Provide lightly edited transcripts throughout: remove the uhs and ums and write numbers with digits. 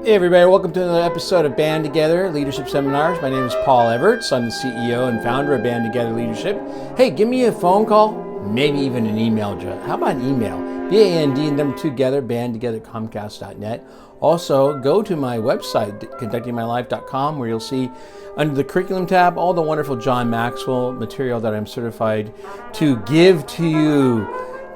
Hey everybody, welcome to another episode of Band Together Leadership Seminars. My name is Paul Everts. I'm the CEO and founder of Band Together Leadership. Hey, give me a phone call, maybe even an email. How about an email? BAND, number 2 together, bandtogether@comcast.net. Also, go to my website, conductingmylife.com, where you'll see under the curriculum tab all the wonderful John Maxwell material that I'm certified to give to you.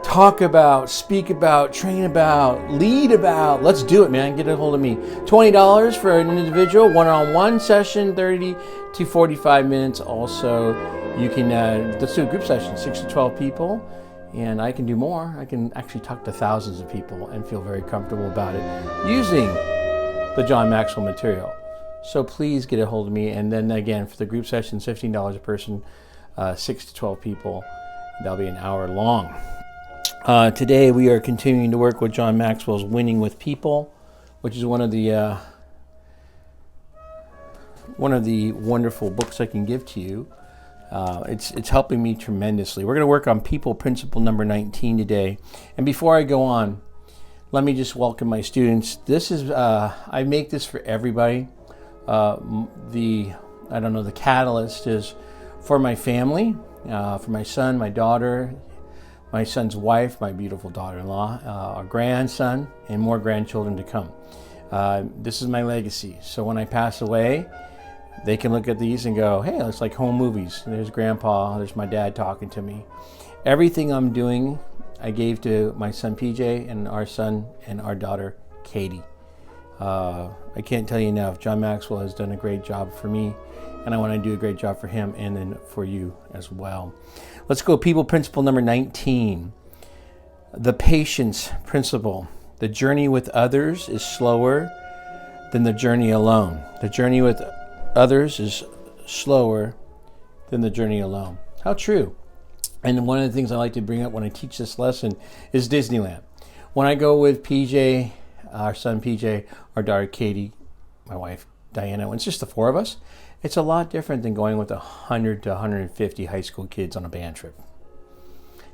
Talk about, speak about, train about, lead about. Let's do it, man. Get a hold of me. $20 for an individual, one-on-one session, 30 to 45 minutes. Also, you can, let's do a group session, 6 to 12 people. And I can do more. I can actually talk to thousands of people and feel very comfortable about it using the John Maxwell material. So please get a hold of me. And then again, for the group sessions, $15 a person, 6 to 12 people. That'll be an hour long. Today we are continuing to work with John Maxwell's Winning with People, which is one of the wonderful books I can give to you. It's helping me tremendously. We're going to work on people principle number 19 today. And before I go on, let me just welcome my students. This is I make this for everybody. The catalyst is for my family, for my son, my daughter, my son's wife, my beautiful daughter-in-law, our grandson, and more grandchildren to come. This is my legacy. So when I pass away, they can look at these and go, hey, it's like home movies. There's Grandpa, there's my dad talking to me. Everything I'm doing, I gave to my son PJ and our son and our daughter Katie. I can't tell you enough. John Maxwell has done a great job for me, and I want to do a great job for him and then for you as well. Let's go people principle number 19. The patience principle. The journey with others is slower than the journey alone. The journey with others is slower than the journey alone. How true. And one of the things I like to bring up when I teach this lesson is Disneyland. When I go with PJ, our son PJ, our daughter Katie, my wife Diana, when it's just the four of us, it's a lot different than going with 100 to 150 high school kids on a band trip.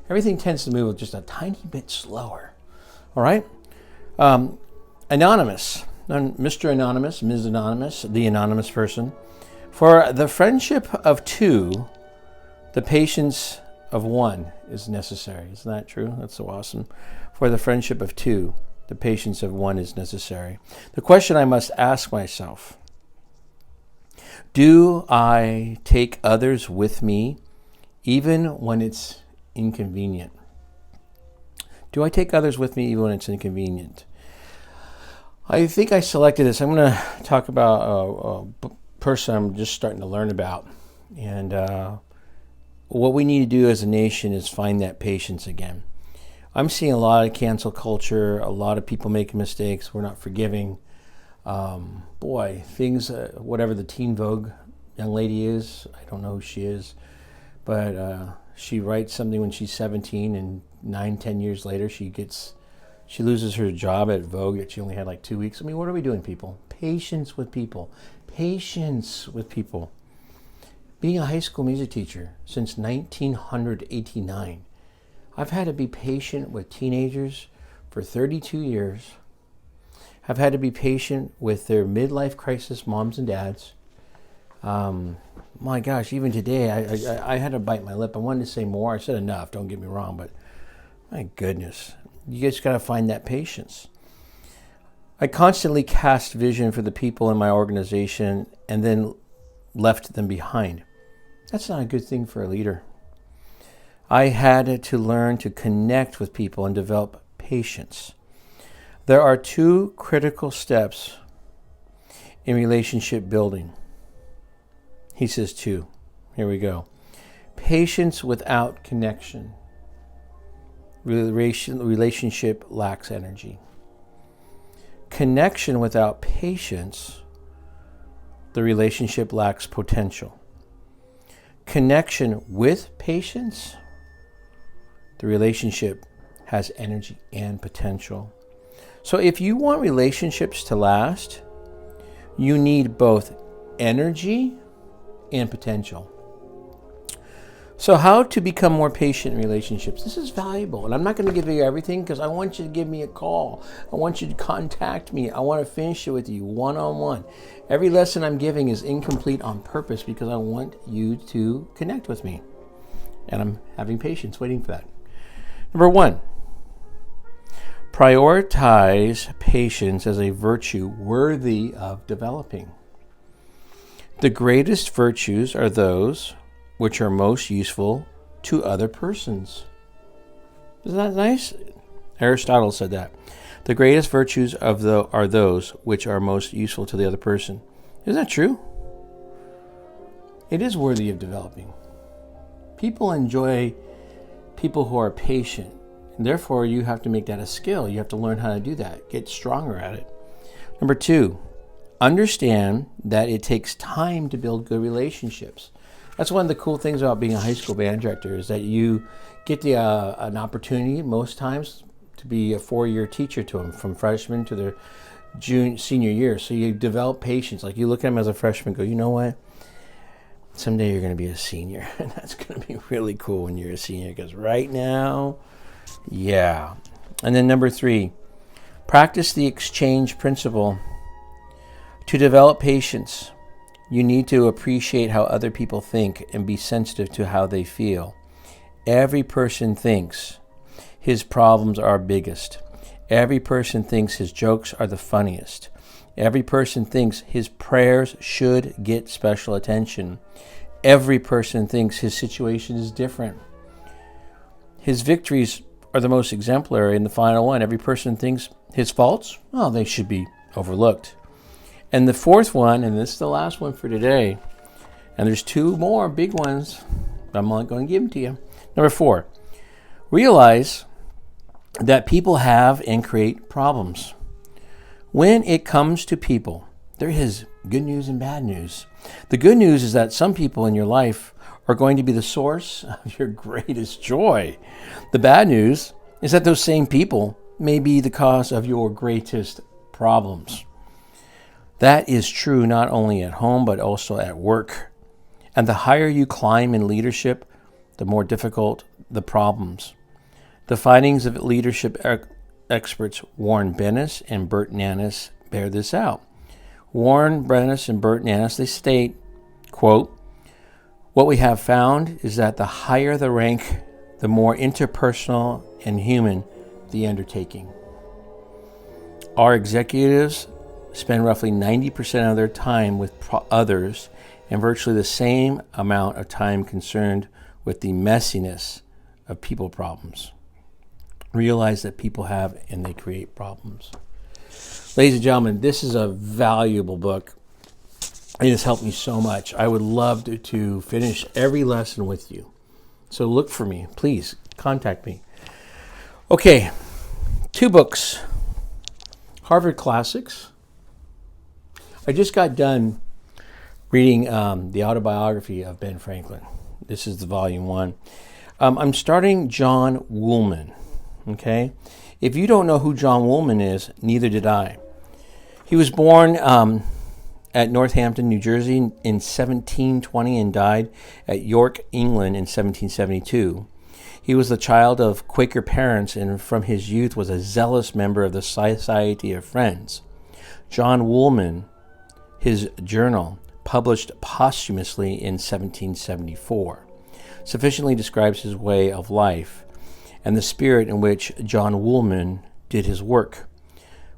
Everything tends to move just a tiny bit slower. All right? Anonymous. Mr. Anonymous, Ms. Anonymous, the anonymous person. For the friendship of two, the patience of one is necessary. Isn't that true? That's so awesome. For the friendship of two, the patience of one is necessary. The question I must ask myself: do I take others with me even when it's inconvenient? Do I take others with me even when it's inconvenient? I think I selected this. I'm going to talk about a person I'm just starting to learn about. And what we need to do as a nation is find that patience again. I'm seeing a lot of cancel culture, a lot of people making mistakes. We're not forgiving. Things, whatever the Teen Vogue young lady is, I don't know who she is, but she writes something when she's 17 and 9-10 years later she loses her job at Vogue that she only had like 2 weeks. I mean, what are we doing, people? Patience with people. Patience with people. Being a high school music teacher since 1989, I've had to be patient with teenagers for 32 years. I've had to be patient with their midlife crisis moms and dads. My gosh, even today, I had to bite my lip. I wanted to say more. I said enough, don't get me wrong, but my goodness, you just got to find that patience. I constantly cast vision for the people in my organization and then left them behind. That's not a good thing for a leader. I had to learn to connect with people and develop patience. There are 2 critical steps in relationship building. He says 2. Here we go. Patience without connection. Relationship lacks energy. Connection without patience, the relationship lacks potential. Connection with patience, the relationship has energy and potential. So if you want relationships to last, you need both energy and potential. So how to become more patient in relationships. This is valuable. And I'm not going to give you everything because I want you to give me a call. I want you to contact me. I want to finish it with you one-on-one. Every lesson I'm giving is incomplete on purpose because I want you to connect with me. And I'm having patience waiting for that. Number 1, prioritize patience as a virtue worthy of developing. The greatest virtues are those which are most useful to other persons. Isn't that nice? Aristotle said that. The greatest virtues are those which are most useful to the other person. Isn't that true? It is worthy of developing. People enjoy people who are patient, and therefore you have to make that a skill. You have to learn how to do that, get stronger at it. Number 2, understand that it takes time to build good relationships. That's one of the cool things about being a high school band director is that you get an opportunity most times to be a 4-year teacher to them from freshman to their senior year. So you develop patience. Like you look at them as a freshman and go, you know what? Someday you're going to be a senior. And that's going to be really cool when you're a senior because right now, yeah. And then number 3, practice the exchange principle. To develop patience, you need to appreciate how other people think and be sensitive to how they feel. Every person thinks his problems are biggest. Every person thinks his jokes are the funniest. Every person thinks his prayers should get special attention. Every person thinks his situation is different. His victories are the most exemplary, and the final one, every person thinks his faults, they should be overlooked. And the 4th one, and this is the last one for today, and there's 2 more big ones, but I'm not going to give them to you. Number 4, realize that people have and create problems. When it comes to people, there is good news and bad news. The good news is that some people in your life are going to be the source of your greatest joy. The bad news is that those same people may be the cause of your greatest problems. That is true not only at home, but also at work. And the higher you climb in leadership, the more difficult the problems. The findings of leadership experts Warren Bennis and Bert Nanas bear this out. Warren Bennis and Bert Nanas, they state, quote, "What we have found is that the higher the rank, the more interpersonal and human the undertaking. Our executives spend roughly 90% of their time with others and virtually the same amount of time concerned with the messiness of people problems. Realize that people have and they create problems." Ladies and gentlemen, this is a valuable book. It has helped me so much. I would love to finish every lesson with you. So look for me. Please contact me. Okay, 2 books. Harvard Classics. I just got done reading the Autobiography of Ben Franklin. This is the volume 1. I'm starting John Woolman. Okay? If you don't know who John Woolman is, neither did I. He was born at Northampton, New Jersey in 1720 and died at York, England in 1772. He was the child of Quaker parents and from his youth was a zealous member of the Society of Friends. John Woolman, his journal, published posthumously in 1774, sufficiently describes his way of life and the spirit in which John Woolman did his work.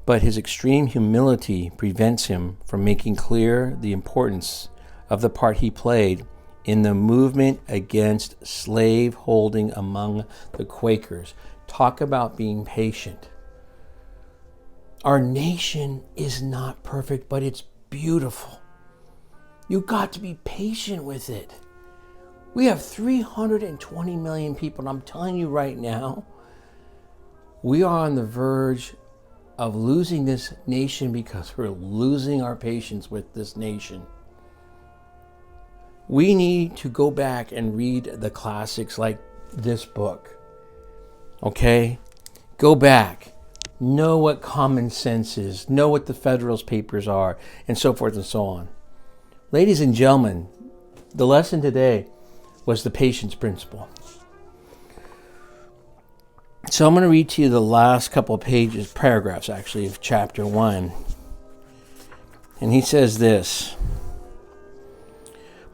But his extreme humility prevents him from making clear the importance of the part he played in the movement against slave holding among the Quakers. Talk about being patient. Our nation is not perfect, but it's beautiful. You've got to be patient with it. We have 320 million people, and I'm telling you right now, we are on the verge of losing this nation because we're losing our patience with this nation. We need to go back and read the classics like this book. Okay? Go back. Know what common sense is. Know what the Federalist Papers are, and so forth and so on. Ladies and gentlemen, the lesson today, was the patience principle. So I'm going to read to you the last couple of paragraphs actually, of chapter 1. And he says this: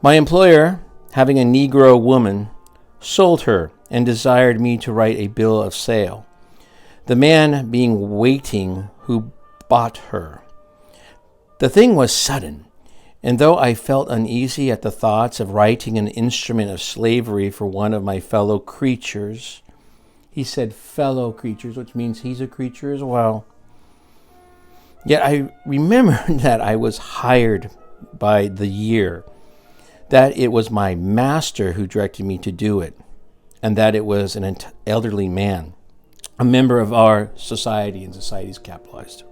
"My employer, having a Negro woman, sold her and desired me to write a bill of sale, the man being waiting who bought her. The thing was sudden, and though I felt uneasy at the thoughts of writing an instrument of slavery for one of my fellow creatures," he said fellow creatures, which means he's a creature as well, "yet I remembered that I was hired by the year, that it was my master who directed me to do it, and that it was an elderly man, a member of our society," and society is capitalized,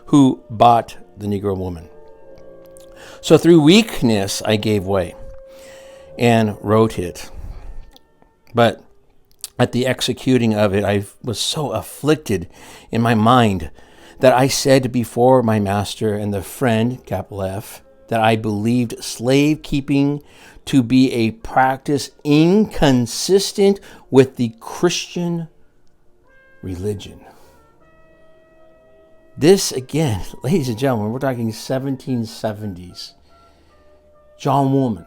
"who bought the Negro woman. So through weakness I gave way and wrote it. But at the executing of it I was so afflicted in my mind that I said before my master and the friend, capital F, that I believed slave keeping to be a practice inconsistent with the Christian religion." This again, ladies and gentlemen, we're talking 1770s. John Woolman.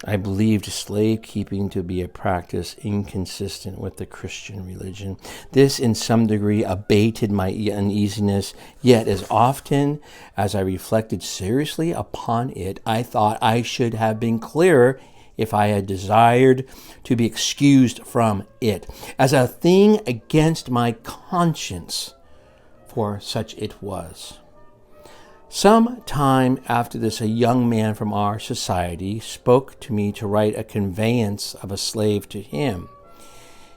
"I believed slave keeping to be a practice inconsistent with the Christian religion. This in some degree abated my uneasiness, yet as often as I reflected seriously upon it, I thought I should have been clearer if I had desired to be excused from it, as a thing against my conscience, for such it was. Some time after this, a young man from our society spoke to me to write a conveyance of a slave to him,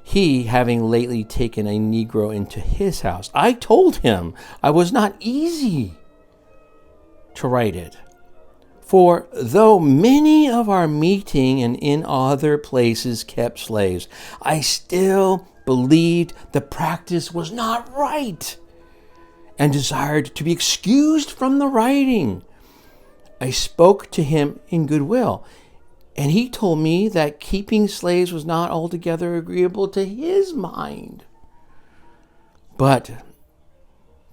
he having lately taken a Negro into his house. I told him I was not easy to write it, for though many of our meeting and in other places kept slaves, I still believed the practice was not right, and desired to be excused from the writing. I spoke to him in goodwill, and he told me that keeping slaves was not altogether agreeable to his mind, but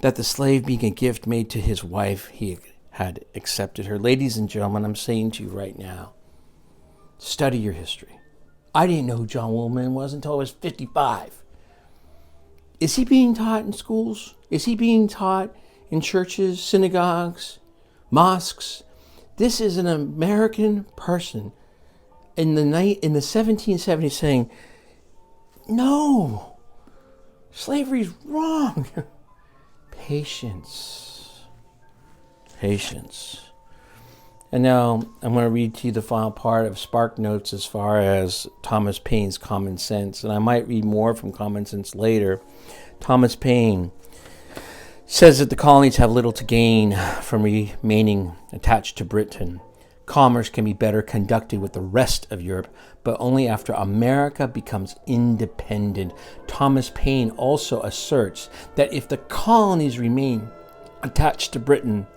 that the slave being a gift made to his wife, he had accepted her." Ladies and gentlemen, I'm saying to you right now, study your history. I didn't know who John Woolman was until I was 55. Is he being taught in schools? Is he being taught in churches, synagogues, mosques? This is an American person in the 1770s saying, no, slavery is wrong. Patience. And now I'm going to read to you the final part of Spark Notes as far as Thomas Paine's Common Sense. And I might read more from Common Sense later. Thomas Paine says that the colonies have little to gain from remaining attached to Britain. Commerce can be better conducted with the rest of Europe, but only after America becomes independent. Thomas Paine also asserts that if the colonies remain attached to Britain,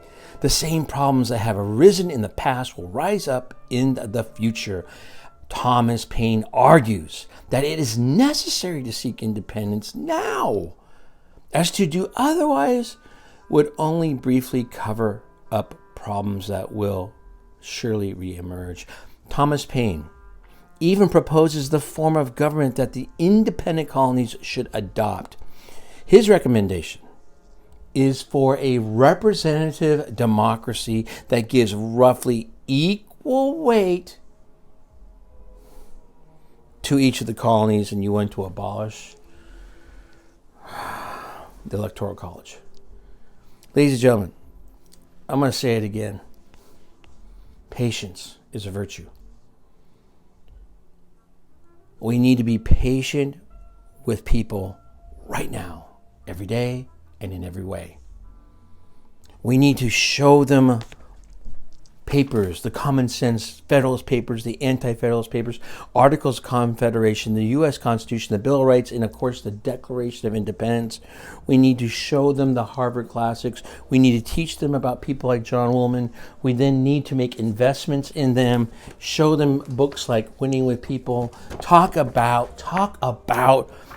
the same problems that have arisen in the past will rise up in the future. Thomas Paine argues that it is necessary to seek independence now, as to do otherwise would only briefly cover up problems that will surely reemerge. Thomas Paine even proposes the form of government that the independent colonies should adopt. His recommendation is for a representative democracy that gives roughly equal weight to each of the colonies, and you want to abolish the Electoral College. Ladies and gentlemen, I'm going to say it again. Patience is a virtue. We need to be patient with people right now, every day, and in every way. We need to show them papers, the Common Sense Federalist Papers, the Anti-Federalist Papers, Articles of Confederation, the U.S. Constitution, the Bill of Rights, and of course the Declaration of Independence. We need to show them the Harvard classics. We need to teach them about people like John Woolman. We then need to make investments in them, show them books like Winning with People, talk about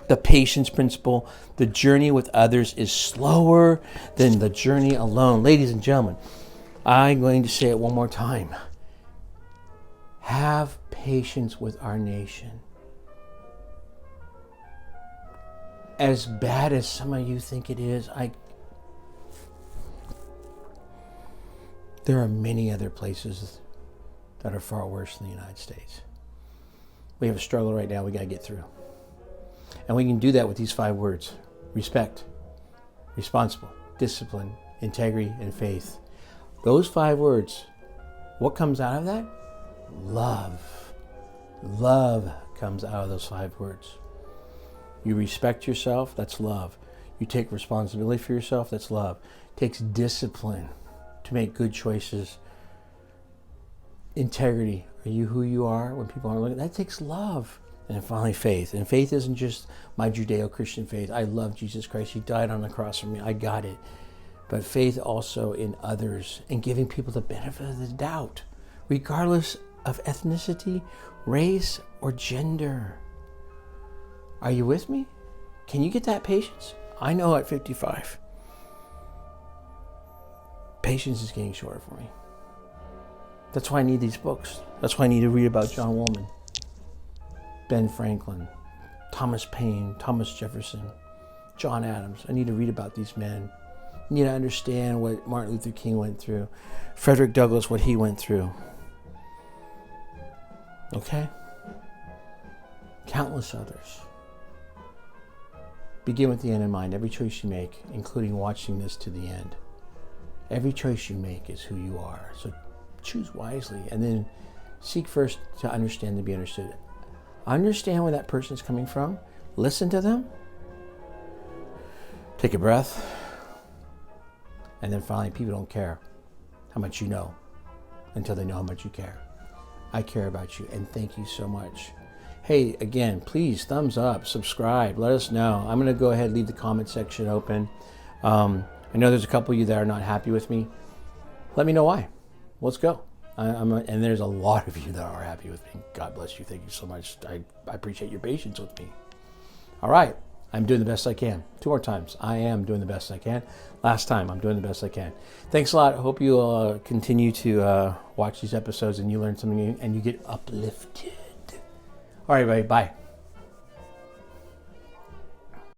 the patience principle. The journey with others is slower than the journey alone. Ladies and gentlemen, I'm going to say it one more time. Have patience with our nation. As bad as some of you think it is, there are many other places that are far worse than the United States. We have a struggle right now we got to get through. And we can do that with these 5 words: respect, responsible, discipline, integrity, and faith. Those 5 words, what comes out of that? Love. Love comes out of those 5 words. You respect yourself, that's love. You take responsibility for yourself, that's love. It takes discipline to make good choices. Integrity. Are you who you are when people aren't looking? That takes love. And finally, faith. And faith isn't just my Judeo-Christian faith. I love Jesus Christ. He died on the cross for me. I got it. But faith also in others and giving people the benefit of the doubt, regardless of ethnicity, race, or gender. Are you with me? Can you get that patience? I know at 55, patience is getting shorter for me. That's why I need these books. That's why I need to read about John Woolman, Ben Franklin, Thomas Paine, Thomas Jefferson, John Adams. I need to read about these men. I need to understand what Martin Luther King went through, Frederick Douglass, what he went through. Okay? Countless others. Begin with the end in mind. Every choice you make, including watching this to the end. Every choice you make is who you are. So choose wisely and then seek first to understand and be understood. Understand where that person is coming from. Listen to them. Take a breath. And then finally, people don't care how much you know until they know how much you care. I care about you, and thank you so much. Hey, again, please, thumbs up, subscribe, let us know. I'm going to go ahead and leave the comment section open. I know there's a couple of you that are not happy with me. Let me know why. Let's go. And there's a lot of you that are happy with me. God bless you. Thank you so much. I appreciate your patience with me. All right. I'm doing the best I can. 2 more times. I am doing the best I can. Last time, I'm doing the best I can. Thanks a lot. I hope you continue to watch these episodes and you learn something new and you get uplifted. All right, everybody. Bye.